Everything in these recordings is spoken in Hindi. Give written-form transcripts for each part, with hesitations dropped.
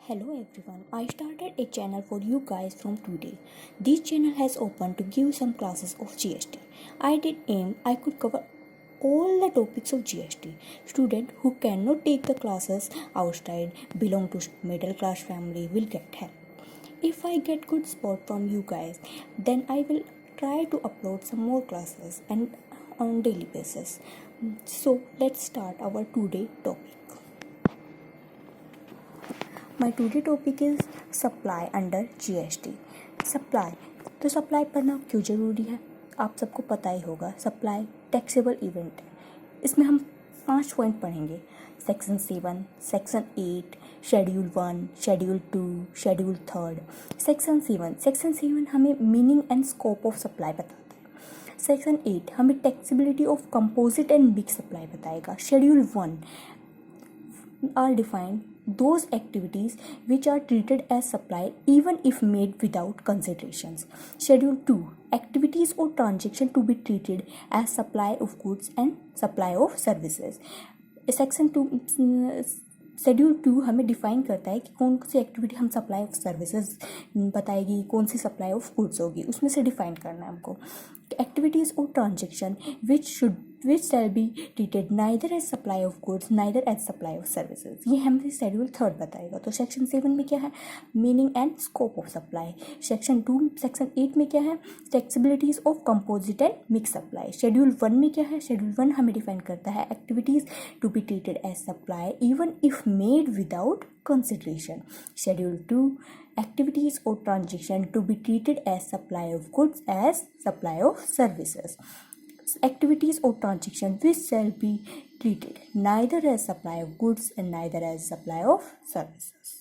Hello everyone, I started a channel for you guys from today. This channel has opened to give some classes of GST. I did aim I could cover all the topics of GST. Student who cannot take the classes outside, belong to middle class family will get help. If I get good support from you guys, then I will try to upload some more classes and on daily basis. So let's start our today topic. My today topic is supply under GST. Supply तो सप्लाई पढ़ना क्यों ज़रूरी है, आप सबको पता ही होगा. सप्लाई टैक्सेबल इवेंट है. इसमें हम 5 पॉइंट पढ़ेंगे. Section 7, section 8, schedule 1, schedule 2, schedule 3. Section 7 हमें meaning and scope of supply बताता है. सेक्शन 8 हमें taxability of composite and mix supply बताएगा. Schedule 1 are defined those activities which are treated as supply even if made without considerations. Schedule 2 activities or transaction to be treated as supply of goods and supply of services. Section 2 schedule 2 हमें डिफाइन करता है कि कौन सी एक्टिविटी हम सप्लाई ऑफ सर्विसेज बताएगी, कौन सी सप्लाई ऑफ गुड्स होगी, उसमें से डिफाइन करना है हमको. एक्टिविटीज़ और transaction which shall be treated neither as supply of goods neither as supply of services. ये हमें शेड्यूल 3 बताएगा. तो सेक्शन 7 में क्या है, meaning and scope of supply. Section 8 में क्या है, taxabilities of composite and mix supply. Schedule 1 में क्या है, शेड्यूल 1 हमें डिफाइन करता है activities to be treated as supply even if made without consideration. Schedule 2 activities or transaction to be treated as supply of goods as supply of services. Activities or transaction which shall be treated neither as supply of goods and neither as supply of services.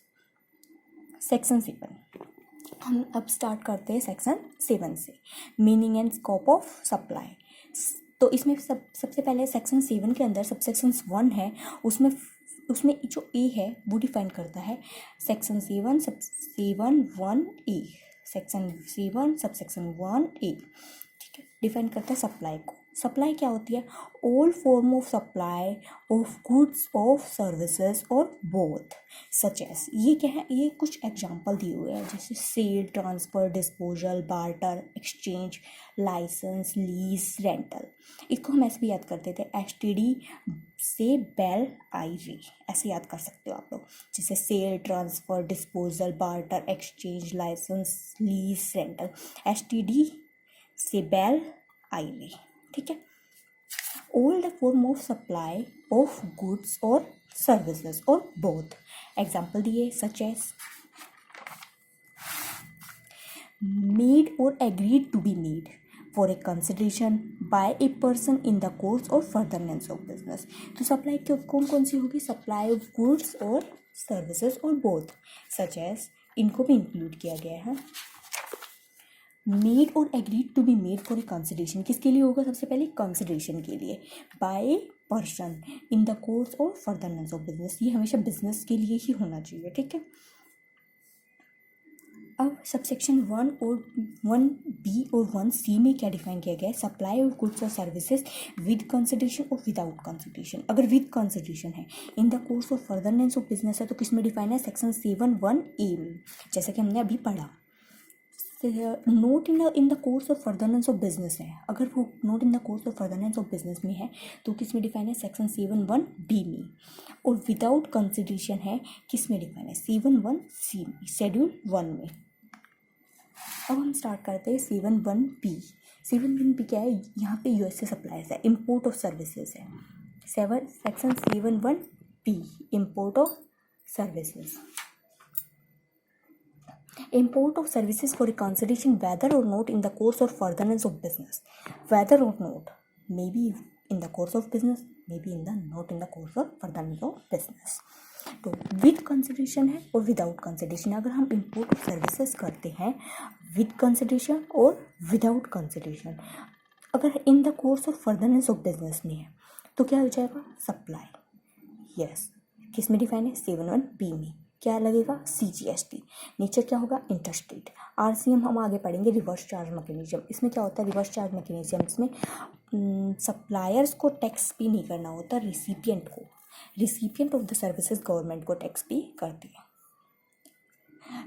Section 7 हम अब स्टार्ट करते हैं सेक्शन 7 से. Meaning and scope of supply. तो इसमें सबसे पहले सेक्शन 7 के अंदर सबसेक्शन 1 है, उसमें जो ए है वो डिफाइन करता है सेक्शन 7 सब 1 ए. सेक्शन 7 सबसेक्शन 1 ए, ठीक है, डिफाइन करता है सप्लाई को. सप्लाई क्या होती है, all form of supply of goods of services और बोथ सच एज. ये क्या है, ये कुछ एग्जांपल दिए हुए हैं जैसे sale, transfer, disposal, barter, exchange, licence, lease, rental. इसको हम ऐसे भी याद करते थे, STD से बेल IV, ऐसे याद कर सकते हो आप लोग, जैसे sale, transfer, disposal, barter, exchange, licence, lease, rental. STD से बेल IV, ठीक है. All the form of supply of goods और सर्विसेज और बोथ. एग्जाम्पल दिए सच एज मेड और agreed to be made for a consideration by a person in the course और फर्दरनेंस ऑफ बिजनेस. तो सप्लाई कौन कौन सी होगी, सप्लाई ऑफ गुड्स और सर्विसेज और बोथ सच एज, इनको भी इंक्लूड किया गया है. मेड और agreed to be made for a consideration किसके लिए होगा, सबसे पहले कंसिडरेशन के लिए. By person in the course और फर्दरनेंस ऑफ बिजनेस, ये हमेशा बिजनेस के लिए ही होना चाहिए, ठीक है. अब सबसेक्शन 1 और 1B और 1C में क्या डिफाइन किया गया है, सप्लाई ऑफ गुड्स और सर्विसेज विद कंसिडरेशन और विदाउट कंसिडरेशन. अगर विद कंसिडरेशन है, इन द कोर्स और फर्दरनेंस ऑफ बिजनेस है, तो किस में डिफाइन है, सेक्शन 7 1A में, जैसा कि हमने अभी पढ़ा. Not in the course of furtherance of business है, अगर वो not in the course of furtherance of business में है तो किस में डिफाइन है, सेक्शन 7 1B में. और विदाउट कंसिडरेशन है, किस में डिफाइन है, 7 1C में, शेड्यूल 1 में. अब हम स्टार्ट करते हैं 7 1B. 7 1B क्या है, यहाँ पे USA सप्लाईज है, इम्पोर्ट ऑफ सर्विसेज है. Section 7 1B import of services. Import of services for a consideration whether or not in the course or furtherance of business. Whether or not, maybe in the course of business, maybe not in the course of furtherance of business. तो विद कंसिडरेशन है और विदाउट कंसिडरेशन. अगर हम इम्पोर्ट ऑफ सर्विसेज करते हैं विद कंसिडरेशन और विदाउट कंसिडरेशन, अगर in the course of furtherance of business में है तो क्या हो जाएगा, सप्लाई. यस, किस में डिफाइन है, 7 1B में. क्या लगेगा, CGST. नेचर क्या होगा, इंटरस्टेट. RCM हम आगे पढ़ेंगे, रिवर्स चार्ज मैकेनिज्म. इसमें क्या होता है, रिवर्स चार्ज मैकेनिज्म, इसमें सप्लायर्स को टैक्स पे नहीं करना होता, recipient of the services government को टैक्स पे करती है.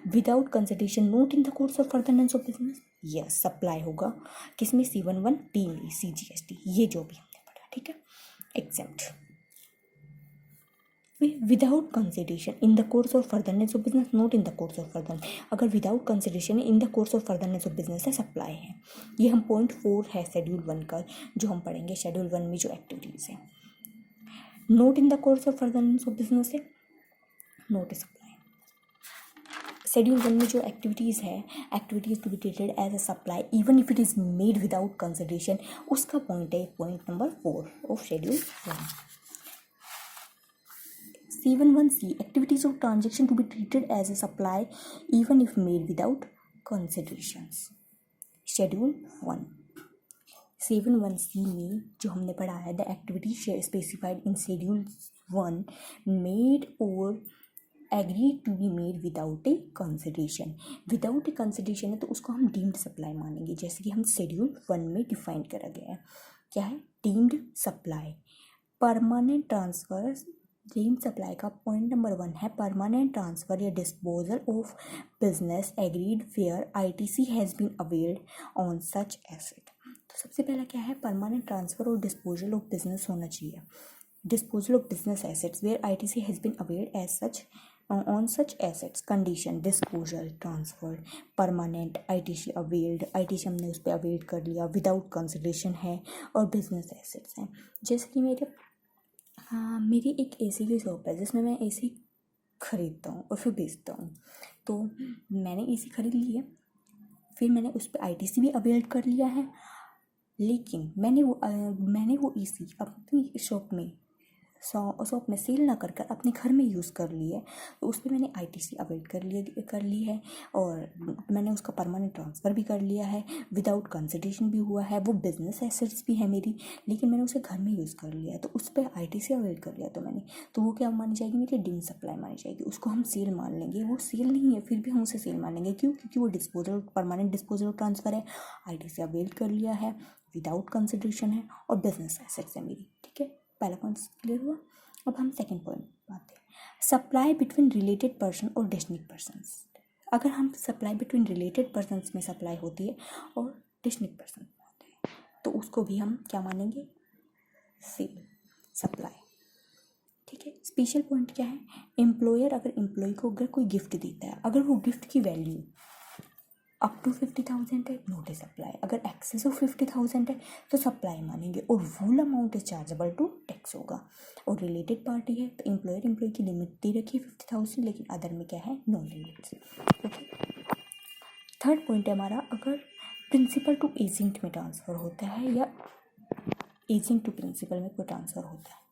Without consideration not in the course of furtherance of business, yes supply होगा किसमें, C11B में, CGST, ये जो भी हमने पढ़ा, ठीक है। Except without consideration in the course of furtherance of business, not in the course of further, अगर without consideration in the course of furtherance of business है, सप्लाई है। ये हम पॉइंट 4 है शेड्यूल 1 का जो हम पढ़ेंगे, शेड्यूल 1 में जो एक्टिविटीज़ है। Not in the course of furtherance of business है, नोट सप्लाई। शेड्यूल 1 में जो एक्टिविटीज़ है, activities to be treated as a supply even if it is made without consideration, उसका पॉइंट है point number 4 of schedule 1। C11C activities of transaction to be treated as a supply even if made without considerations, Schedule 1। C11C में जो हमने पढ़ा है, the activity specified in Schedule 1 made और agreed to be made without a consideration, without a consideration है तो उसको हम डीम्ड सप्लाई मानेंगे, जैसे कि हम Schedule 1 में डिफाइन करा गया है। क्या है deemed supply? Permanent transfer, deemed supply का पॉइंट नंबर 1 है परमानेंट ट्रांसफर या disposal of business agreed fair ITC has been availed on such asset. तो सबसे पहला क्या है, परमानेंट ट्रांसफर और डिस्पोजल ऑफ बिजनेस होना चाहिए, disposal of business assets where ITC has been availed as such on such assets. Condition disposal transfer permanent, ITC availed, ITC हमने उस पर अवेल्ड कर लिया, विदाउट कंसिडरेशन है और बिजनेस एसेट्स हैं। जैसे कि मेरी एक AC की शॉप है जिसमें मैं AC खरीदता हूँ और फिर बेचता हूँ। तो मैंने AC खरीद ली है, फिर मैंने उस पर ITC भी अवेल्ड कर लिया है, लेकिन मैंने वो AC अपनी शॉप में सेल ना कर अपने घर में यूज़ कर ली है, तो उस पर मैंने ITC अवेल्ड कर ली है और मैंने उसका परमानेंट ट्रांसफ़र भी कर लिया है, विदाउट कंसिडरेशन भी हुआ है, वो बिजनेस एसेट्स भी है मेरी, लेकिन मैंने उसे घर में यूज़ कर लिया है, तो उस पर ITC अवेल्ड कर लिया तो वो क्या मानी जाएगी, मेरी डीम्ड सप्लाई मानी जाएगी, उसको हम सेल मान लेंगे। वो सेल नहीं है फिर भी हम उसे सेल मान लेंगे, क्यों? क्योंकि वो डिस्पोजल, परमानेंट डिस्पोजल ट्रांसफ़र है, ITC अवेल्ड कर लिया है, विदाउट कंसिडरेशन है और बिजनेस एसेट्स है मेरी, ठीक है। पहला पॉइंट क्लियर हुआ। अब हम सेकंड पॉइंट आते हैं, सप्लाई बिटवीन रिलेटेड पर्सन और डिस्टिंक्ट पर्सन्स। अगर हम सप्लाई बिटवीन रिलेटेड पर्सन्स में सप्लाई होती है और डिस्टिंक्ट पर्सन में होते हैं, तो उसको भी हम क्या मानेंगे, सेल सप्लाई, ठीक है। स्पेशल पॉइंट क्या है, एम्प्लॉयर अगर एम्प्लॉय को अगर कोई गिफ्ट देता है, अगर वो गिफ्ट की वैल्यू अप टू 50,000 है, नोट सप्लाई, अगर एक्सेस ऑफ 50,000 है तो सप्लाई मानेंगे और whole amount is chargeable to tax होगा। और रिलेटेड पार्टी है तो एम्प्लॉय की लिमिट दे रखी है 50,000, लेकिन अदर में क्या है, no limits, okay. Third point है हमारा, अगर प्रिंसिपल टू एजेंट में ट्रांसफ़र होता है या एजेंट टू प्रिंसिपल में कोई ट्रांसफ़र होता है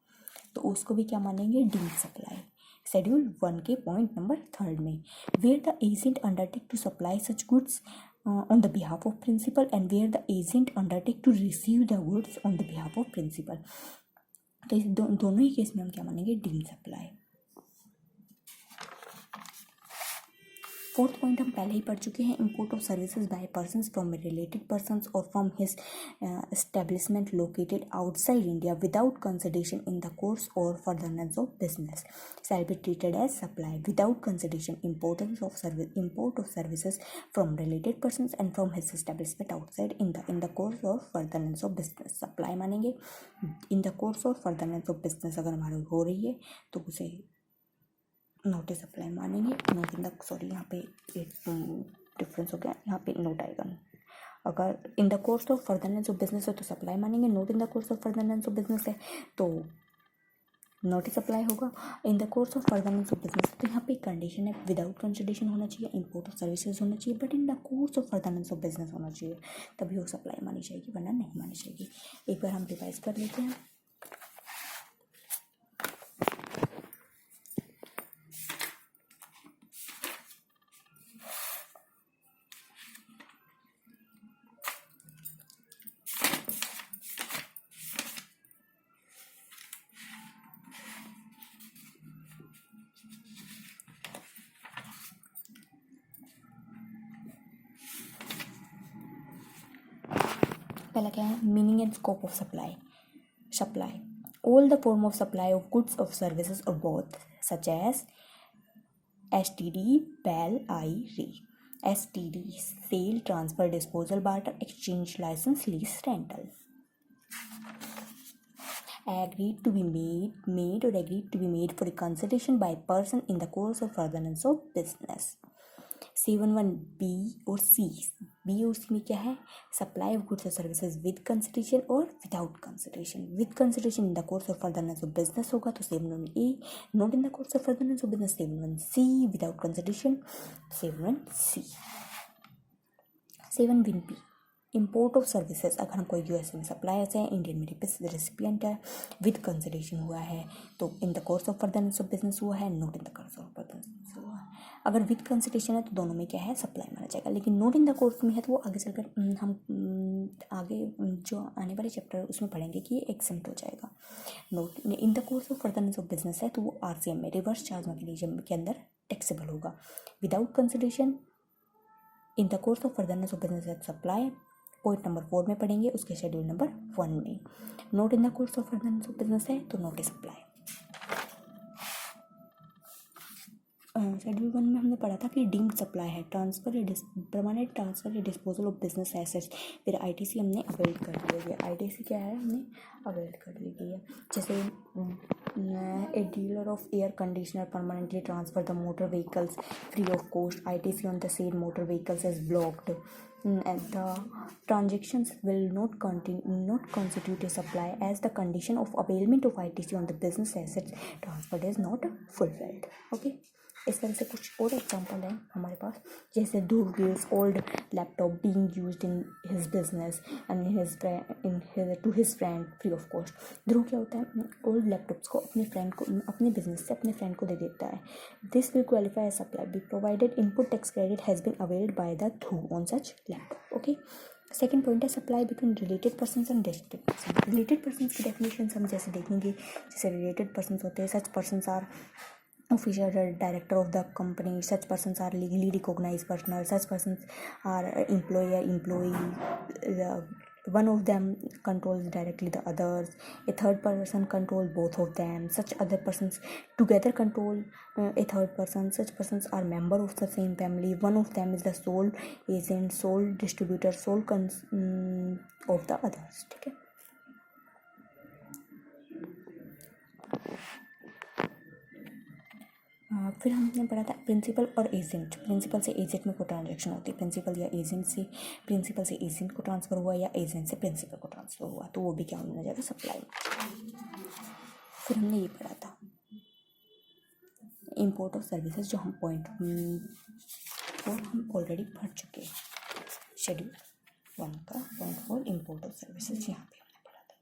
तो उसको भी क्या मानेंगे, डीम्ड सप्लाई। शेड्यूल 1 के पॉइंट नंबर 3 में, where the agent undertake to supply such goods on the behalf of principal and where the agent undertake to receive the goods on the behalf of principal. तो इस दोनों ही केस में हम क्या मानेंगे, डीम्ड सप्लाई। फोर्थ पॉइंट हम पहले ही पढ़ चुके हैं, import of services by persons from related persons or from his establishment located outside India without consideration in the course और furtherance of business shall be treated as supply without consideration. Import of services from related persons and from his establishment outside in the course और फर्दरनेंस ऑफ बिजनेस, सप्लाई मानेंगे। इन द कोर्स और फर्दरनेंस ऑफ बिजनेस अगर हमारी हो रही है तो उसे नोटिस सप्लाई मानेंगे। नोट इन द, सॉरी यहाँ पे एक डिफरेंस हो गया, यहाँ पे नोट आएगा। अगर in the course of furtherance of business है तो सप्लाई मानेंगे, not in the course of furtherance of business है तो नोटिस सप्लाई होगा। In the course of furtherance of business तो यहाँ पे एक कंडीशन है, विदाउट कंसिडरेशन होना चाहिए, इम्पोर्ट ऑफ सर्विसेज होना चाहिए, but in the course of furtherance of business होना चाहिए, तभी वो सप्लाई मानी जाएगी, वरना नहीं मानी जाएगी। एक बार हम रिवाइज कर लेते हैं। पहला क्या है, meaning and scope of supply. Supply, all the form of supply of goods of services और बोथ सच एज STD बैल आई रे, STD sale transfer disposal barter exchange licence lease rental. Agreed to be made or agreed to be made for a consideration by person in the course of furtherance of business। 7(1) और C, B और C में क्या है? सप्लाई ऑफ गुड्स और सर्विसेज विद कंसिडरेशन और without consideration. With consideration in the course of furtherance of business होगा तो 7(1) A, not in the course of furtherance of business 7(1) C, without consideration 7(1) C। 7(1) B, import of services, अगर हम कोई यूएस में सप्लायर्स है, इंडियन में रिसिपिएंट है, विद कंसिडरेशन हुआ है तो in the course of furtherance of business हुआ है, not in the course of furtherance हुआ है। अगर विद कंसिडरेशन है तो दोनों में क्या है? सप्लाई माना जाएगा। लेकिन नॉट इन द कोर्स में है तो वो आगे चलकर हम आगे जो आने वाले चैप्टर है उसमें पढ़ेंगे कि ये एग्जम्प्ट हो जाएगा। Not in the course of furtherance of business है तो वो RCM में, रिवर्स चार्ज मैकेनिज्म के अंदर टैक्सेबल होगा। Without consideration in the course of furtherance of business है सप्लाई, पॉइंट नंबर 4 में पढ़ेंगे, उसके शेड्यूल नंबर 1 में। Not in the course of furtherance of business है तो नॉट ए सप्लाई। शेड्यूल 1 में हमने पढ़ा था कि डीम्ड सप्लाई है, परमानेंट ट्रांसफर या डिस्पोजल ऑफ बिजनेस एसेट्स, फिर ITC हमने अवेल कर लिया गया। ITC क्या है? हमने अवेल कर ली गई है। जैसे a dealer of air conditioner permanently transfer the motor vehicles free of cost, ITC on the said motor vehicles is blocked, the transactions will not constitute a supply as the condition of availment of ITC on the business assets transferred is not fulfilled। okay, इस तरह से कुछ और एग्जांपल हैं हमारे पास, जैसे Dhruv Gill's old laptop being used in his business and to his friend free of cost. Dhruv क्या होता है? ओल्ड लैपटॉप्स को अपने फ्रेंड को, अपने बिजनेस से अपने फ्रेंड को दे देता है। This will qualify as supply be provided input tax credit has been availed by the Dhruv on such laptop. Okay, second point है supply between related persons and distinct person. Related persons की डेफिनेशन हम जैसे देखेंगे, जैसे रिलेटेड पर्सन्स होते हैं, such persons are official director of the company, such persons are legally recognized personnel, such persons are employee, one of them controls directly the others, a third person controls both of them, such other persons together control a third person, such persons are member of the same family, one of them is the sole agent, sole distributor, sole of the others। ठीक है, फिर हमने पढ़ा था प्रिंसिपल और एजेंट। प्रिंसिपल से एजेंट में कोई ट्रांजैक्शन होती है, प्रिंसिपल या एजेंट से, प्रिंसिपल से एजेंट को ट्रांसफ़र हुआ या एजेंट से प्रिंसिपल को ट्रांसफ़र हुआ तो वो भी क्या होना जाएगा? सप्लाई। फिर हमने ये पढ़ा था इम्पोर्ट ऑफ सर्विसेज, जो हम पॉइंट 4 हम ऑलरेडी पढ़ चुके हैं। शेड्यूल 1 का पॉइंट 4 इम्पोर्ट ऑफ सर्विसेज यहाँ पे हमने पढ़ा था।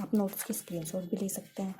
आप नोट्स के स्क्रीनशॉट भी ले सकते हैं।